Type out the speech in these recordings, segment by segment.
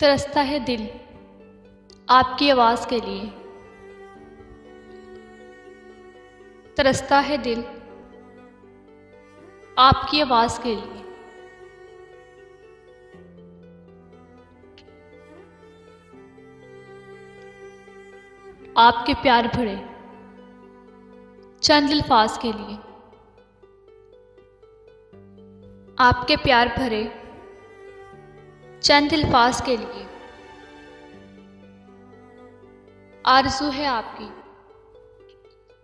तरसता है दिल आपकी आवाज़ के लिए। तरसता है दिल आपकी आवाज़ के लिए। आपके प्यार भरे चंद अल्फाज के लिए। आपके प्यार भरे चंद अल्फाज के लिए। आरज़ू है आपकी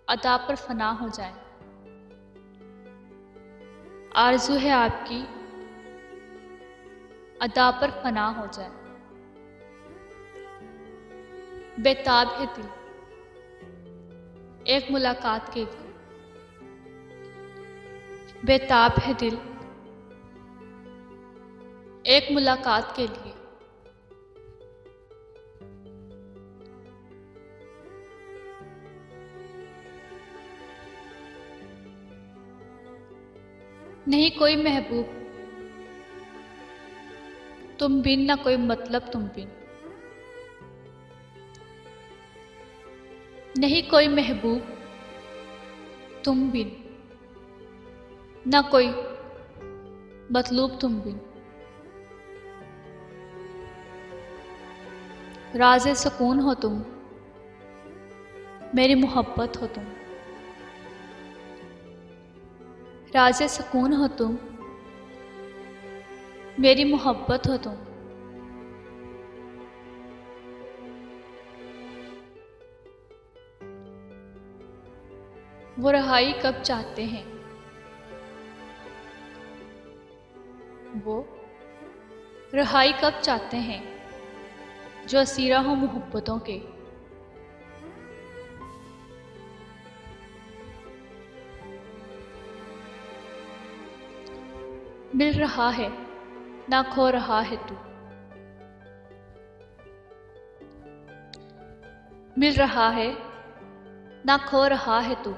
अदा पर फना हो जाए। आरज़ू है आपकी अदा पर फना हो जाए। बेताब है दिल एक मुलाकात के लिए। बेताब है दिल एक मुलाकात के लिए। नहीं कोई महबूब तुम बिन, ना कोई मतलब तुम बिन। नहीं कोई महबूब तुम बिन, ना कोई मतलूब तुम बिन। राज़े सुकून हो तुम, मेरी मोहब्बत हो तुम। राज़े सुकून हो तुम, मेरी मोहब्बत हो तुम। वो रहाई कब चाहते हैं, वो रहाई कब चाहते हैं जो असीरा हो मोहब्बतों के। मिल रहा है ना खो रहा है तू। मिल रहा है ना खो रहा है तू।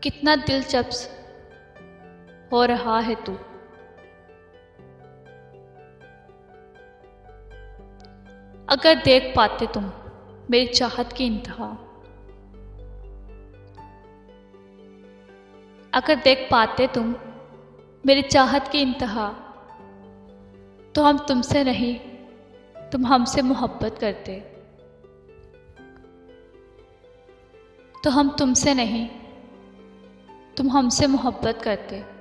कितना दिलचस्प हो रहा है तू। अगर देख पाते तुम मेरी चाहत की इंतहा। अगर देख पाते तुम मेरी चाहत की इंतहा, तो हम तुमसे नहीं तुम हमसे मोहब्बत करते। तो हम तुमसे नहीं तुम हमसे मोहब्बत करते।